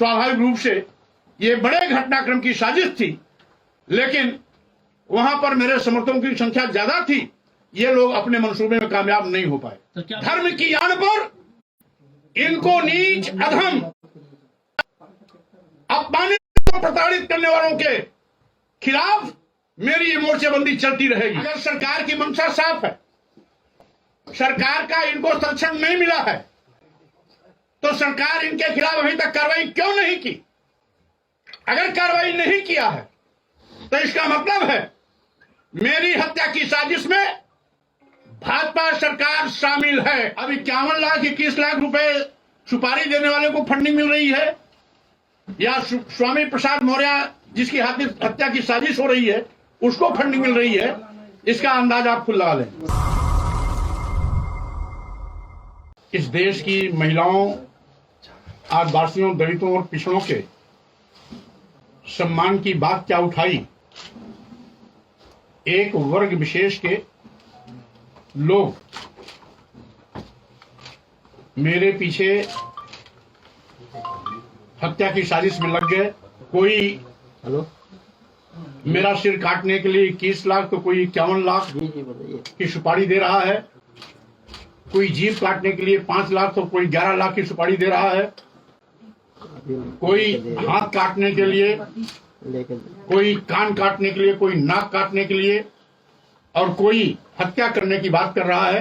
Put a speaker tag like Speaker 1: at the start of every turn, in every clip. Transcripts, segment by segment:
Speaker 1: स्वाभाविक रूप से ये बड़े घटनाक्रम की साजिश थी, लेकिन वहां पर मेरे समर्थकों की संख्या ज्यादा थी, ये लोग अपने मंसूबे में कामयाब नहीं हो पाए। धर्म की आड़ पर इनको नीच, अधम, अपमानित, प्रताड़ित करने वालों के खिलाफ मेरी ये मोर्चेबंदी चलती रहेगी। अगर सरकार की मंशा साफ है, सरकार का इनको संरक्षण नहीं मिला है, तो सरकार इनके खिलाफ अभी तक कार्रवाई क्यों नहीं की? अगर कार्रवाई नहीं किया है तो इसका मतलब है मेरी हत्या की साजिश में भाजपा सरकार शामिल है। अब 51 लाख 21 लाख रुपए सुपारी देने वाले को फंडिंग मिल रही है, या स्वामी प्रसाद मौर्य जिसकी हत्या की साजिश हो रही है उसको फंडिंग मिल रही है, इसका अंदाज आप खुद लगा लें। इस देश की महिलाओं, आदिवासियों, दलितों और पिछड़ों के सम्मान की बात क्या उठाई? एक वर्ग विशेष के लोग मेरे पीछे हत्या की साजिश में लग गए। कोई मेरा सिर काटने के लिए 21 लाख तो कोई 51 लाख की सुपारी दे रहा है, कोई जीभ काटने के लिए 5 लाख तो कोई 11 लाख की सुपारी दे रहा है, कोई हाथ काटने के लिए, कोई कान काटने के लिए, कोई नाक काटने के लिए, और कोई हत्या करने की बात कर रहा है।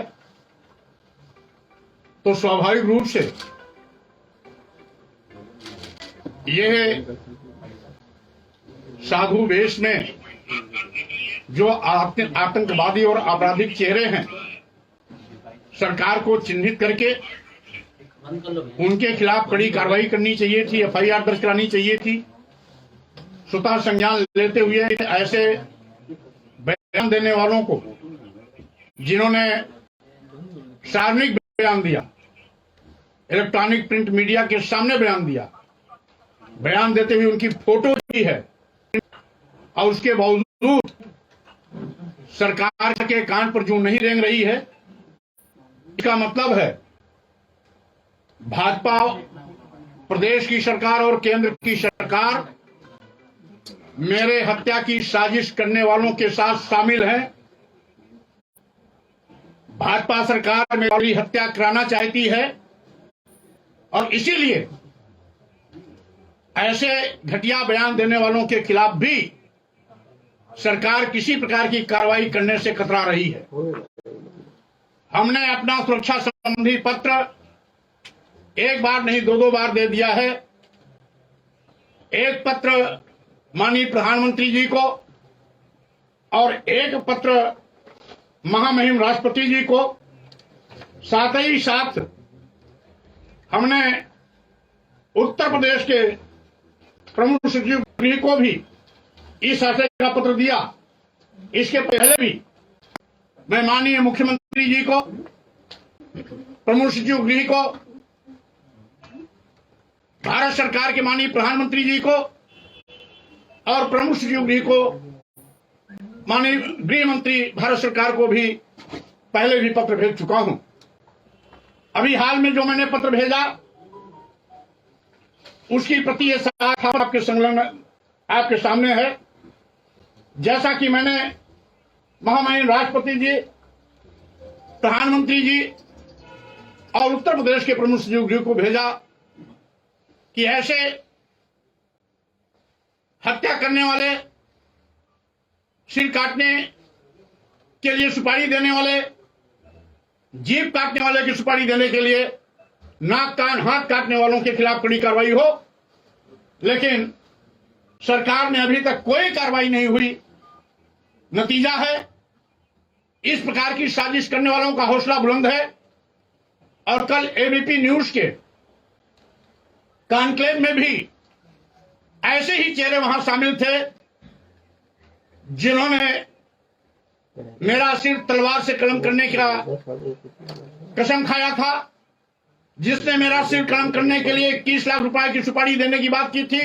Speaker 1: तो स्वाभाविक रूप से यह साधु वेश में जो आतंकवादी और आपराधिक चेहरे हैं, सरकार को चिन्हित करके उनके खिलाफ कड़ी कार्रवाई करनी चाहिए थी, एफआईआर दर्ज करानी चाहिए थी। स्वतः संज्ञान लेते हुए ऐसे बयान देने वालों को, जिन्होंने सार्वजनिक बयान दिया, इलेक्ट्रॉनिक प्रिंट मीडिया के सामने बयान दिया, बयान देते हुए उनकी फोटो भी है, और उसके बावजूद सरकार के कान पर जो नहीं रेंग रही है, इसका मतलब है भाजपा प्रदेश की सरकार और केंद्र की सरकार मेरे हत्या की साजिश करने वालों के साथ शामिल है। भाजपा सरकार मेरी हत्या कराना चाहती है, और इसीलिए ऐसे घटिया बयान देने वालों के खिलाफ भी सरकार किसी प्रकार की कार्रवाई करने से कतरा रही है। हमने अपना सुरक्षा संबंधी पत्र एक बार नहीं 2 बार दे दिया है। एक पत्र माननीय प्रधानमंत्री जी को और एक पत्र महामहिम राष्ट्रपति जी को, साथ ही साथ हमने उत्तर प्रदेश के प्रमुख सचिव गृह को भी इस आशय का पत्र दिया। इसके पहले भी मैं माननीय मुख्यमंत्री जी को, प्रमुख सचिव गृह को, भारत सरकार के माननीय प्रधानमंत्री जी को और प्रमुख सचिव गृह को, माननीय गृह मंत्री भारत सरकार को भी पहले भी पत्र भेज चुका हूं। अभी हाल में जो मैंने पत्र भेजा उसकी प्रति ये साफ आपके संलग्न आपके सामने है। जैसा कि मैंने महामहिम राष्ट्रपति जी, प्रधानमंत्री जी और उत्तर प्रदेश के प्रमुख सचिव गृह को भेजा कि ऐसे हत्या करने वाले, सिर काटने के लिए सुपारी देने वाले, जीभ काटने वाले की सुपारी देने के लिए, नाक कान हाथ काटने वालों के खिलाफ कड़ी कार्रवाई हो। लेकिन सरकार ने अभी तक कोई कार्रवाई नहीं हुई। नतीजा है इस प्रकार की साजिश करने वालों का हौसला बुलंद है। और कल एबीपी न्यूज के कॉन्क्लेव में भी ऐसे ही चेहरे वहां शामिल थे जिन्होंने मेरा सिर तलवार से कलम करने का कसम खाया था, जिसने मेरा सिर कलम करने के लिए 21 लाख रुपए की सुपारी देने की बात की थी।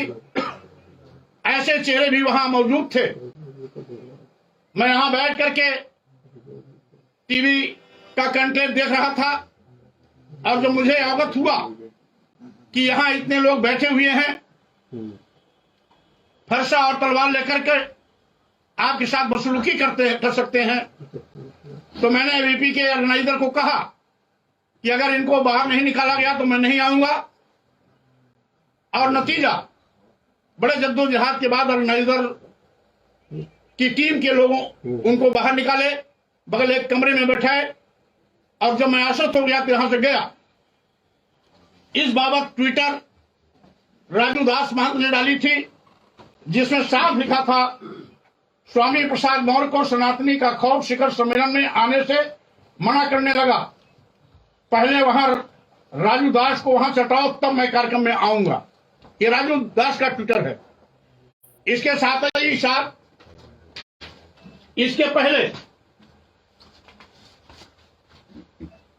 Speaker 1: ऐसे चेहरे भी वहां मौजूद थे। मैं यहां बैठ करके टीवी का कंटेंट देख रहा था, और जब मुझे अवगत हुआ कि यहां इतने लोग बैठे हुए हैं फरसा और तलवार लेकर के आपके साथ बदसलूकी कर सकते हैं। तो मैंने वीपी के ऑर्गेनाइजर को कहा कि अगर इनको बाहर नहीं निकाला गया तो मैं नहीं आऊंगा। और नतीजा, बड़े जद्दोजहद के बाद ऑर्गेनाइजर की टीम के लोगों उनको बाहर निकाले, बगल एक कमरे में बैठाए, और जब मैं आश्वस्त हो गया तो यहां से गया। इस बाबत ट्विटर राजू दास महंत ने डाली थी, जिसमें साफ लिखा था, स्वामी प्रसाद मौर्य को सनातनी का खौफ शिखर सम्मेलन में आने से मना करने लगा। पहले वहां राजू दास को वहां चटाओ, तब मैं कार्यक्रम में आऊंगा। ये राजू दास का ट्विटर है। इसके साथ ही साथ इसके पहले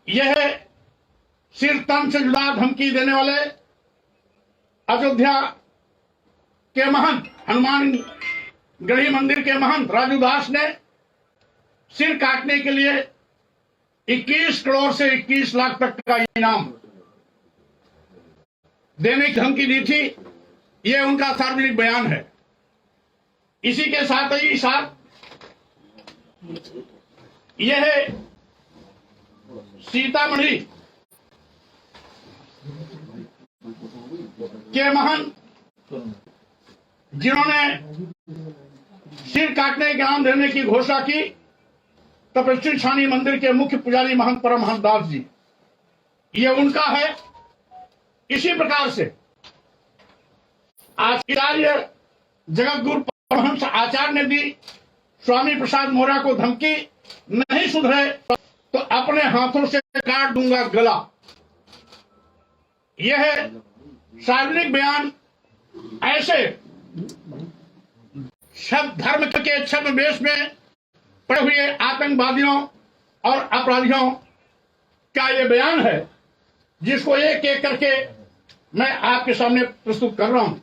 Speaker 1: यह सिर तन से जुड़ा धमकी देने वाले अयोध्या के महंत, हनुमान गढ़ी मंदिर के महंत राजू दास ने सिर काटने के लिए 21 करोड़ से 21 लाख तक का इनाम देने की धमकी दी थी। यह उनका सार्वजनिक बयान है। इसी के साथ ही साथ यह सीतामढ़ी के महंत, जिन्होंने सिर काटने के इनाम देने की घोषणा की, तपस्वी छानी मंदिर के मुख्य पुजारी महंत परमहंस दास जी, ये उनका है। इसी प्रकार से आचार्य जगत गुरु परमहंस आचार्य ने भी स्वामी प्रसाद मौर्य को धमकी, नहीं सुधरे तो अपने हाथों से काट दूंगा गला। यह सार्वजनिक बयान ऐसे धर्म के छद्मवेश में पड़े हुए आतंकवादियों और अपराधियों का यह बयान है, जिसको एक एक करके मैं आपके सामने प्रस्तुत कर रहा हूं।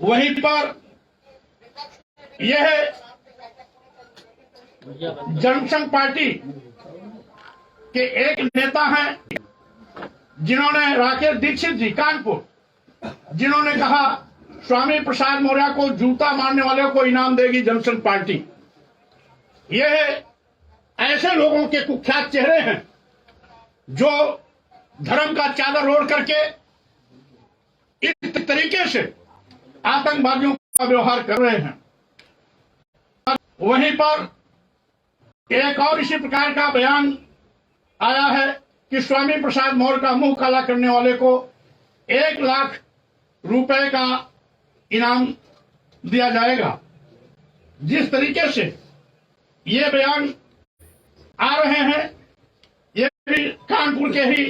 Speaker 1: वहीं पर यह जनसंघ पार्टी के एक नेता हैं, जिन्होंने राकेश दीक्षित जी कानपुर, जिन्होंने कहा स्वामी प्रसाद मौर्य को जूता मारने वाले को इनाम देगी जनसंघ पार्टी। यह ऐसे लोगों के कुख्यात चेहरे हैं जो धर्म का चादर ओढ़ करके इस तरीके से आतंकवादियों का व्यवहार कर रहे हैं। वहीं पर एक और इसी प्रकार का बयान आया है कि स्वामी प्रसाद मौर्य का मुंह काला करने वाले को 1 लाख रुपए का इनाम दिया जाएगा। जिस तरीके से ये बयान आ रहे हैं, ये भी कानपुर के ही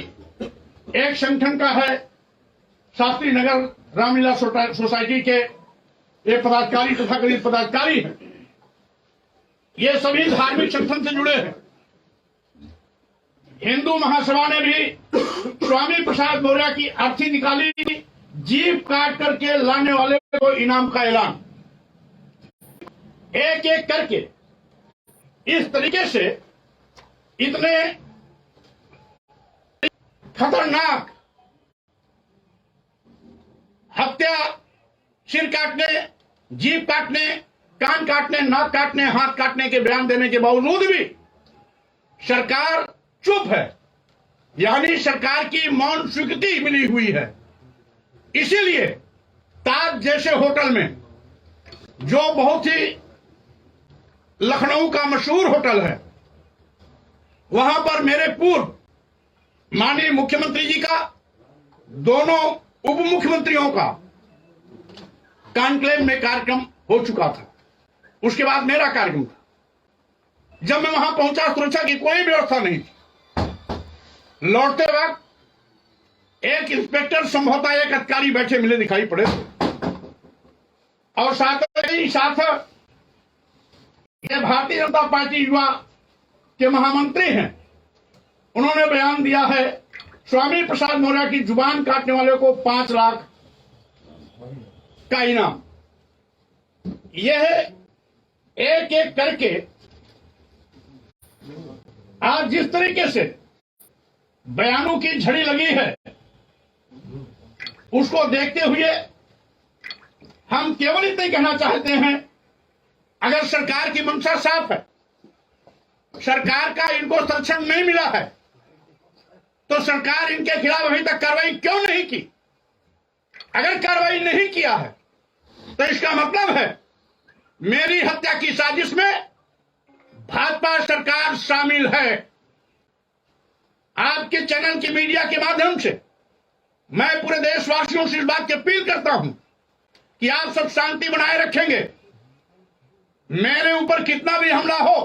Speaker 1: एक संगठन का है, शास्त्री नगर रामलीला सोसाइटी के एक पदाधिकारी तथा गरीब पदाधिकारी हैं। ये सभी धार्मिक संगठन से जुड़े हैं। हिंदू महासभा ने भी स्वामी प्रसाद मौर्य की अर्थी निकाली, जीभ काट करके लाने वाले को इनाम का ऐलान। एक एक करके इस तरीके से इतने खतरनाक हत्या, सिर काटने, जीभ काटने, कान काटने, नाक काटने, हाथ काटने के बयान देने के बावजूद भी सरकार चुप है। यानी सरकार की मौन स्वीकृति मिली हुई है। इसीलिए ताज जैसे होटल में, जो बहुत ही लखनऊ का मशहूर होटल है, वहां पर मेरे पूर्व माननीय मुख्यमंत्री जी का, दोनों उप मुख्यमंत्रियों का कॉन्क्लेव में कार्यक्रम हो चुका था। उसके बाद मेरा कार्यक्रम था। जब मैं वहां पहुंचा, सुरक्षा की कोई व्यवस्था नहीं थी। लौटते वक्त एक इंस्पेक्टर, संभवतः एक अधिकारी बैठे मिले दिखाई पड़े, और साथ ही साथ ये भारतीय जनता पार्टी युवा के महामंत्री हैं। उन्होंने बयान दिया है स्वामी प्रसाद मौर्य की जुबान काटने वाले को 5 लाख का इनाम। यह एक एक करके आज जिस तरीके से बयानों की झड़ी लगी है, उसको देखते हुए हम केवल इतना ही कहना चाहते हैं, अगर सरकार की मंशा साफ है, सरकार का इनको संरक्षण नहीं मिला है, तो सरकार इनके खिलाफ अभी तक कार्रवाई क्यों नहीं की? अगर कार्रवाई नहीं किया है तो इसका मतलब है मेरी हत्या की साजिश में भाजपा सरकार शामिल है। आपके चैनल की मीडिया के माध्यम से मैं पूरे देशवासियों से इस बात की अपील करता हूं कि आप सब शांति बनाए रखेंगे। मेरे ऊपर कितना भी हमला हो,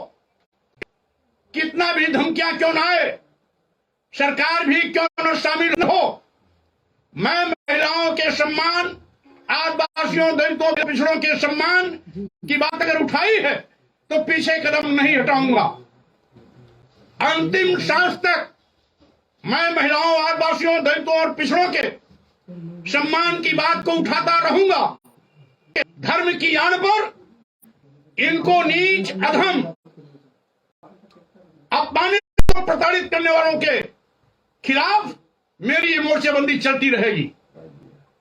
Speaker 1: कितना भी धमकियां क्यों ना आए, सरकार भी क्यों न शामिल हो, मैं महिलाओं के सम्मान, आदिवासियों, दलितों के पिछड़ों के सम्मान की बात अगर उठाई है तो पीछे कदम नहीं हटाऊंगा। अंतिम सांस तक मैं महिलाओं, आदिवासियों, दलितों और पिछड़ों के सम्मान की बात को उठाता रहूंगा। धर्म की आड़ पर इनको नीच, अधम, अपमानित और प्रताड़ित करने वालों के खिलाफ मेरी ये मोर्चेबंदी चलती रहेगी।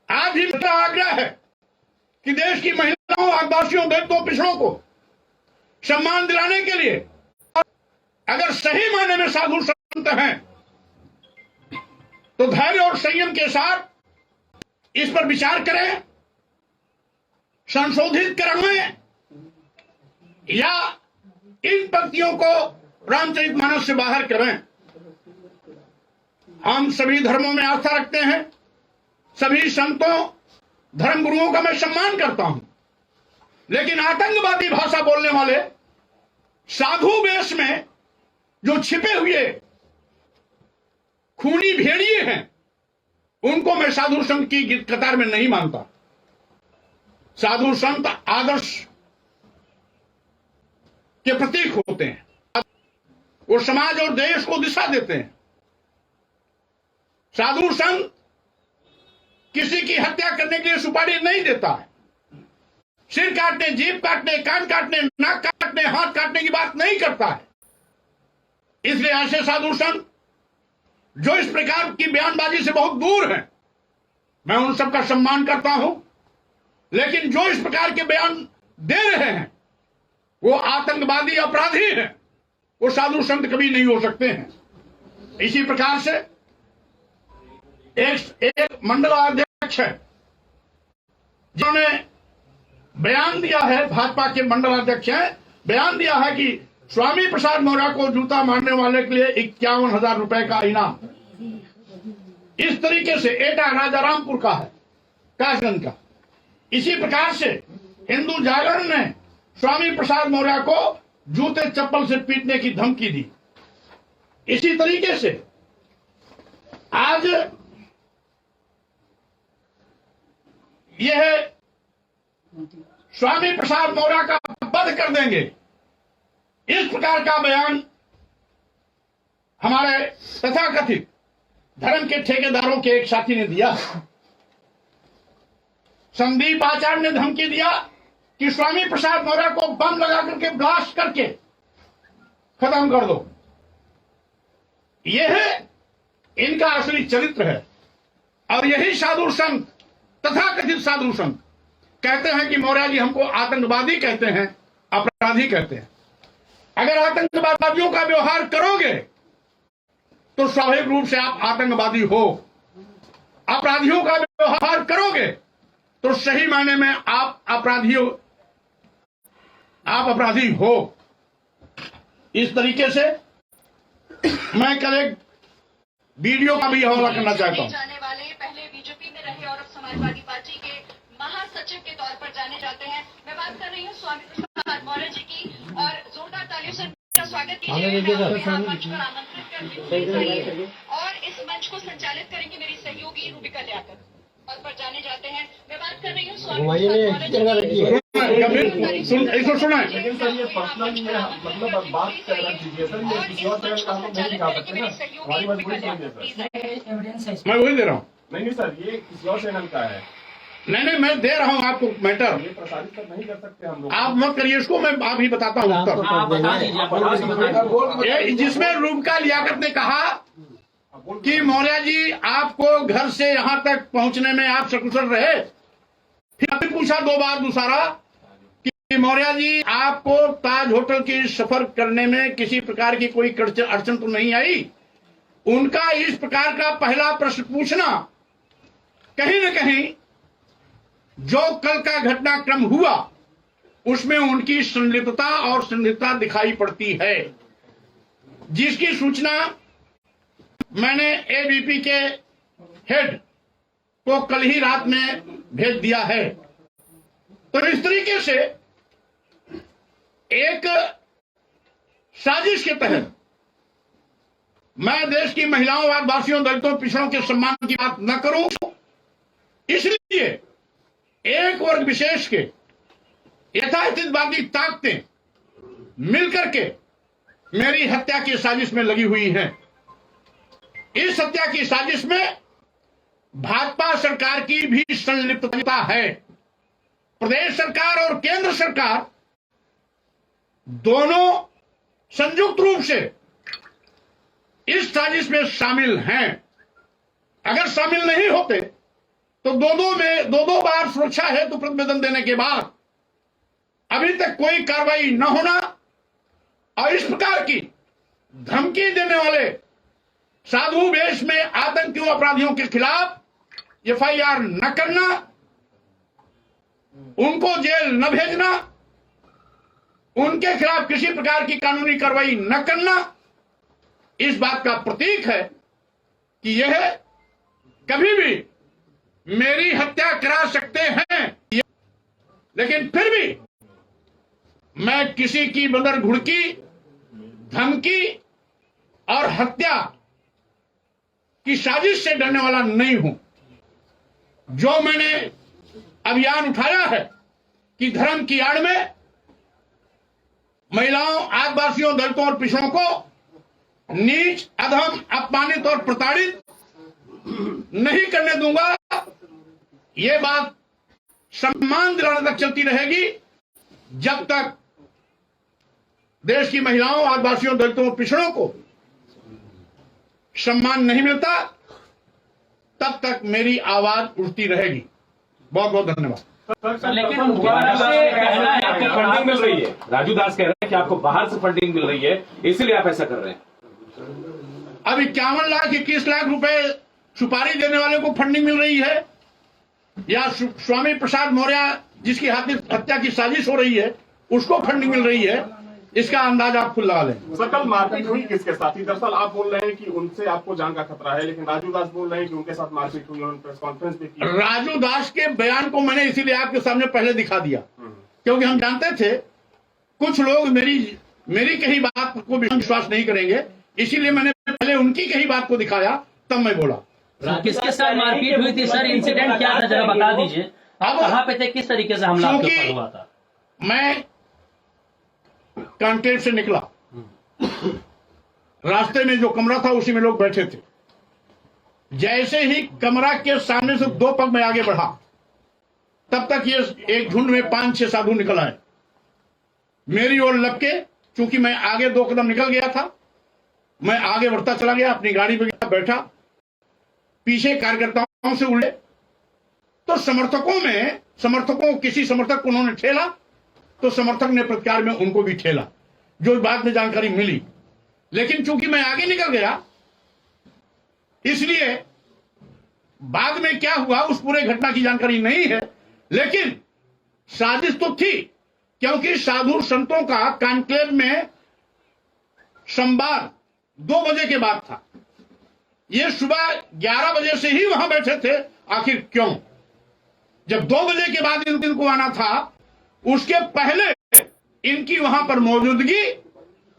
Speaker 1: आज ही मेरा आग्रह है कि देश की महिलाओं, आदिवासियों, दलितों, पिछड़ों को सम्मान दिलाने के लिए अगर सही मायने में साधु संत हैं तो धैर्य और संयम के साथ इस पर विचार करें, संशोधित करवाएं या इन पंक्तियों को रामचरितमानस से बाहर करें। हम सभी धर्मों में आस्था रखते हैं, सभी संतों, धर्मगुरुओं का मैं सम्मान करता हूं, लेकिन आतंकवादी भाषा बोलने वाले साधु वेश में जो छिपे हुए खूनी भेड़िए हैं, उनको मैं साधु संत की कतार में नहीं मानता। साधु संत आदर्श के प्रतीक होते हैं, वो समाज और देश को दिशा देते हैं। साधु संत किसी की हत्या करने के लिए सुपारी नहीं देता है, सिर काटने, जीभ काटने, कान काटने, नाक काटने, हाथ काटने की बात नहीं करता है। इसलिए ऐसे साधु संत जो इस प्रकार की बयानबाजी से बहुत दूर हैं, मैं उन सबका सम्मान करता हूं, लेकिन जो इस प्रकार के बयान दे रहे हैं वो आतंकवादी, अपराधी हैं, वो साधु संत कभी नहीं हो सकते हैं। इसी प्रकार से एक मंडलाध्यक्ष है जिन्होंने बयान दिया है, भाजपा के मंडलाध्यक्ष हैं, बयान दिया है कि स्वामी प्रसाद मौर्य को जूता मारने वाले के लिए 51,000 रुपए का इनाम। इस तरीके से एटा राजारामपुर का है, कासगंज का। इसी प्रकार से हिंदू जागरण ने स्वामी प्रसाद मौर्य को जूते चप्पल से पीटने की धमकी दी। इसी तरीके से आज यह स्वामी प्रसाद मौर्य का वध कर देंगे, इस प्रकार का बयान हमारे तथाकथित धर्म के ठेकेदारों के एक साथी ने दिया। संदीप आचार्य ने धमकी दिया कि स्वामी प्रसाद मौर्य को बम लगा करके ब्लास्ट करके खत्म कर दो। यह इनका असली चरित्र है। और यही साधु संत, तथाकथित साधु संत कहते हैं कि मौर्य जी हमको आतंकवादी कहते हैं, अपराधी कहते हैं। अगर आतंकवादियों का व्यवहार करोगे तो स्वाभाविक रूप से आप आतंकवादी हो, अपराधियों का व्यवहार करोगे तो सही मायने में आप अपराधी हो। इस तरीके से मैं कल एक वीडियो का भी हवाला करना चाहता हूं।
Speaker 2: जाने वाले पहले बीजेपी में रहे और अब समाजवादी पार्टी के महासचिव के तौर पर जाने जाते हैं। मैं बात कर रही हूं स्वामी प्रसाद मौर्य जी की, और जोरदार तालियों से उनका स्वागत कीजिए। मंच पर आमंत्रित करती हूं और इस मंच को संचालित करेंगे मेरी सहयोगी रूबिका लियाकत। और पर जाने जाते हैं। मैं बात कर रही हूँ स्वामी प्रसाद मौर्य जी की।
Speaker 1: इसको सुना है,
Speaker 3: लेकिन सर ये पर्सनल मतलब अब बात करना कीजिए सर, ये किसी और चैनल का हम नहीं दिखा सकते ना, हमारी मजबूरी समझिए सर।
Speaker 1: मैं वही दे रहा हूँ।
Speaker 3: नहीं सर, ये किसी और चैनल का है।
Speaker 1: नहीं, मैं दे रहा हूँ आपको मैटर।
Speaker 3: ये प्रसारित कर नहीं कर सकते हम लोग।
Speaker 1: आप मत करिए इसको, मैं आप ही बताता हूँ उत्तर। जिसमें रूबिका लियाकत ने कहा कि मौर्य जी आपको घर से यहां तक पहुंचने में आप सकुशल रहे, फिर अभी पूछा 2 बार दूसरा कि मौर्य जी आपको ताज होटल की सफर करने में किसी प्रकार की कोई अड़चन तो नहीं आई? उनका इस प्रकार का पहला प्रश्न पूछना कहीं न कहीं जो कल का घटनाक्रम हुआ उसमें उनकी संलिप्तता और संदिग्धता दिखाई पड़ती है, जिसकी सूचना मैंने एबीपी के हेड को कल ही रात में भेज दिया है। तो इस तरीके से एक साजिश के तहत मैं देश की महिलाओं, आदिवासियों, दलितों, पिछड़ों के सम्मान की बात न करूं, इसलिए एक वर्ग विशेष के यथास्थितवादी ताकतें मिलकर के मेरी हत्या की साजिश में लगी हुई हैं। इस हत्या की साजिश में भाजपा सरकार की भी संलिप्तता है। प्रदेश सरकार और केंद्र सरकार दोनों संयुक्त रूप से इस साजिश में शामिल हैं। अगर शामिल नहीं होते तो दो बार सुरक्षा हेतु प्रतिवेदन देने के बाद अभी तक कोई कार्रवाई न होना और इस प्रकार की धमकी देने वाले साधु वेश में आतंकियों, अपराधियों के खिलाफ एफआईआर न करना, उनको जेल न भेजना, उनके खिलाफ किसी प्रकार की कानूनी कार्रवाई न करना, इस बात का प्रतीक है कि यह कभी भी मेरी हत्या करा सकते हैं। लेकिन फिर भी मैं किसी की बदर घुड़की, धमकी और हत्या की साजिश से डरने वाला नहीं हूं। जो मैंने अभियान उठाया है कि धर्म की आड़ में महिलाओं, आदिवासियों, दलितों और पिछड़ों को नीच, अधम, अपमानित और प्रताड़ित नहीं करने दूंगा, ये बात सम्मान दिलाने तक चलती रहेगी। जब तक देश की महिलाओं, आदिवासियों, दलितों और पिछड़ों को सम्मान नहीं मिलता, तब तक मेरी आवाज उठती रहेगी। बहुत बहुत धन्यवाद।
Speaker 4: लेकिन आपको फंडिंग मिल रही है, राजू दास कह रहे हैं कि आपको बाहर से फंडिंग मिल रही है, इसीलिए आप ऐसा कर रहे हैं।
Speaker 1: अब 51 लाख 21 लाख रुपए सुपारी देने वाले को फंडिंग मिल रही है या स्वामी प्रसाद मौर्य जिसकी हत्या की साजिश हो रही है उसको फंडिंग मिल रही है, इसका अंदाज आप खुद लगा लें।
Speaker 3: सकल मारपीट हुई किसके साथ? दरअसल आप बोल रहे हैं कि उनसे आपको जान का खतरा है, लेकिन राजू दास बोल रहे हैं कि उनके साथ मारपीट हुई, उन्होंने प्रेस कॉन्फ्रेंस भी की।
Speaker 1: राजू दास के बयान को मैंने इसीलिए आपके सामने पहले दिखा दिया क्योंकि हम जानते थे कुछ लोग मेरी कही बात को विश्वास नहीं करेंगे, इसीलिए मैंने पहले उनकी कही बात को दिखाया, तब मैं बोला।
Speaker 5: किसके साथ मारपीट हुई थी सर? इंसिडेंट क्या था, जरा बता दीजिए। आप कहाँ पे थे, किस तरीके से हमला आपके ऊपर हुआ था?
Speaker 1: मैं कॉन्क्लेव से निकला, रास्ते में जो कमरा था उसी में लोग बैठे थे। जैसे ही कमरा के सामने से 2 पग में आगे बढ़ा, तब तक ये एक झुंड में 5-6 साधु निकल आए मेरी ओर लपके। चूंकि मैं आगे 2 कदम निकल गया था, मैं आगे बढ़ता चला गया, अपनी गाड़ी पे गया, बैठा। पीछे कार्यकर्ताओं से उड़े तो समर्थकों किसी समर्थक को उन्होंने ठेला तो समर्थक ने प्रतिकार में उनको भी ठेला, जो बाद में जानकारी मिली। लेकिन चूंकि मैं आगे निकल गया, इसलिए बाद में क्या हुआ उस पूरे घटना की जानकारी नहीं है। लेकिन साजिश तो थी, क्योंकि साधु संतों का कॉन्क्लेव में सोमवार 2 बजे के बाद था। ये सुबह 11 बजे से ही वहां बैठे थे। आखिर क्यों? जब 2 बजे के बाद इनको आना था, उसके पहले इनकी वहां पर मौजूदगी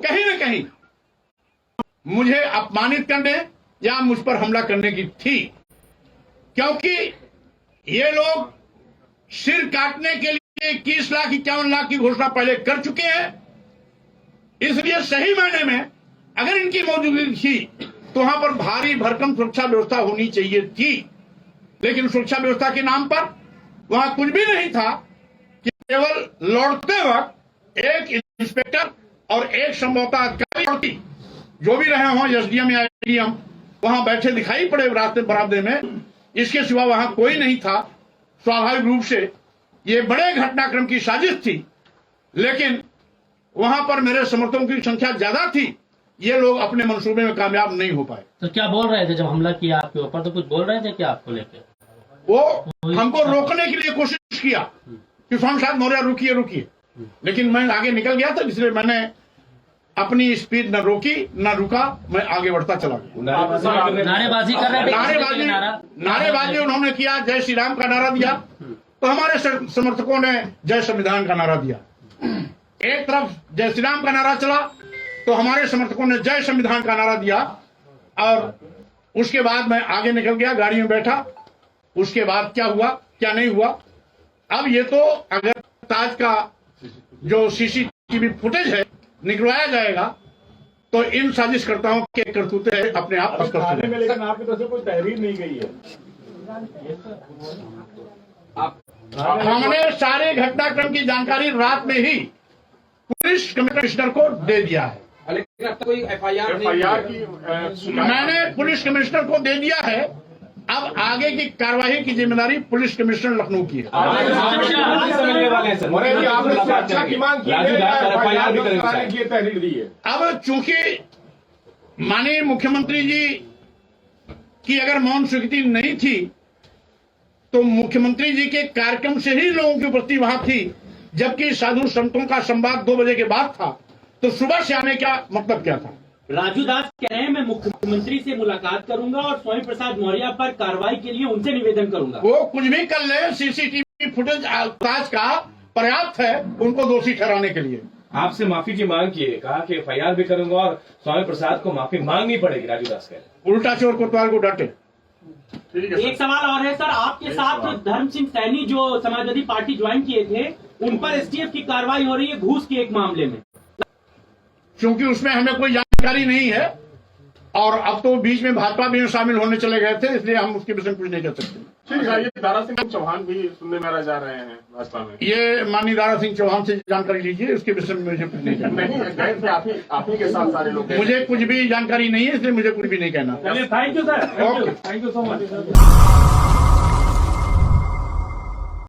Speaker 1: कहीं न कहीं मुझे अपमानित करने या मुझ पर हमला करने की थी, क्योंकि ये लोग सिर काटने के लिए 21 लाख 51 लाख की घोषणा पहले कर चुके हैं। इसलिए सही मायने में अगर इनकी मौजूदगी थी तो वहां पर भारी भरकम सुरक्षा व्यवस्था होनी चाहिए थी। लेकिन सुरक्षा व्यवस्था के नाम पर वहां कुछ भी नहीं था। केवल लौटते वक्त एक इंस्पेक्टर और एक संभवतः अधिकारी, जो भी रहे हों, एसडीएम या एडीएम, वहां बैठे दिखाई पड़े रास्ते बरामदे में। इसके सिवा वहां कोई नहीं था। स्वाभाविक रूप से ये बड़े घटनाक्रम की साजिश थी, लेकिन वहां पर मेरे समर्थकों की संख्या ज्यादा थी, ये लोग अपने मंसूबे में कामयाब नहीं हो पाए।
Speaker 5: तो क्या बोल रहे थे जब हमला किया आपके ऊपर, तो कुछ बोल रहे थे क्या आपको लेके?
Speaker 1: वो हमको रोकने के लिए कोशिश किया कि स्वामी प्रसाद मौर्य रुकिए रुकिए, लेकिन मैं आगे निकल गया था, इसलिए मैंने अपनी स्पीड न रोकी न रुका, मैं आगे बढ़ता चला गया।
Speaker 5: नारेबाजी कर रहे थे,
Speaker 1: नारेबाजी उन्होंने किया, जय श्री राम का नारा दिया, तो हमारे समर्थकों ने जय संविधान का नारा दिया। एक तरफ जय श्री राम का नारा चला तो हमारे समर्थकों ने जय संविधान का नारा दिया, और उसके बाद मैं आगे निकल गया, गाड़ी में बैठा। उसके बाद क्या हुआ क्या नहीं हुआ, अब ये तो अगर ताज का जो सीसीटीवी फुटेज है निकलवाया जाएगा तो इन साजिशकर्ताओं के करतूते अपने आप स्पष्ट हो जाएंगे।
Speaker 3: लेकिन आपकी तरफ से कोई तहरीर नहीं गई है।
Speaker 1: हमने सारे घटनाक्रम की जानकारी रात में ही पुलिस कमिश्नर को दे दिया है।
Speaker 4: लेकिन अब तक कोई एफआईआर
Speaker 3: की
Speaker 1: मैंने पुलिस कमिश्नर को दे दिया है, अब आगे की कार्रवाई की जिम्मेदारी पुलिस कमिश्नर लखनऊ की है।
Speaker 4: मिलने वाले हैं सर,
Speaker 3: आपने सुरक्षा की मांग की है,
Speaker 4: राजू दास एफआईआर भी
Speaker 3: की
Speaker 4: करेंगे।
Speaker 3: तहरीर दी है।
Speaker 1: अब चूंकि माननीय मुख्यमंत्री जी की अगर मौन स्वीकृति नहीं थी, तो मुख्यमंत्री जी के कार्यक्रम से ही लोगों की उपस्थिति वहां थी, जबकि साधु संतों का संवाद 2 बजे के बाद था, तो सुबह से आने का मतलब क्या था?
Speaker 6: राजू दास कह रहे हैं मैं मुख्यमंत्री से मुलाकात करूंगा और स्वामी प्रसाद मौर्य पर कार्रवाई के लिए उनसे निवेदन करूंगा।
Speaker 1: वो कुछ भी कर ले, सीसीटीवी फुटेज ताज का पर्याप्त है उनको दोषी ठहराने के लिए।
Speaker 4: आपसे माफी की मांग की है, कहा कि एफआईआर भी करूंगा और स्वामी प्रसाद को माफी मांगनी पड़ेगी। राजू दास कह रहे हैं
Speaker 1: उल्टा चोर कोतवाल को डांटे।
Speaker 6: एक सवाल और है सर, आपके साथ धर्म सिंह सैनी जो समाजवादी पार्टी ज्वाइन किए थे, उन पर एसटीएफ की कार्रवाई हो रही है घूस के एक मामले में।
Speaker 1: क्योंकि उसमें हमें कोई जानकारी नहीं है, और अब तो बीच में भाजपा भी शामिल होने चले गए थे, इसलिए हम उसके विषय में कुछ नहीं कर सकते।
Speaker 3: ठीक है, ये दारा सिंह चौहान भी सुनने में जा रहे हैं भाजपा में।
Speaker 1: ये माननीय दारा सिंह चौहान से जानकारी लीजिए, उसके विषय में मुझे कुछ नहीं कहना।
Speaker 3: नहीं, गए थे आप ही के साथ सारे लोग।
Speaker 1: मुझे कुछ भी जानकारी नहीं है, इसलिए मुझे कुछ भी नहीं कहना।
Speaker 6: Thank you sir,
Speaker 1: okay,
Speaker 3: thank you so much.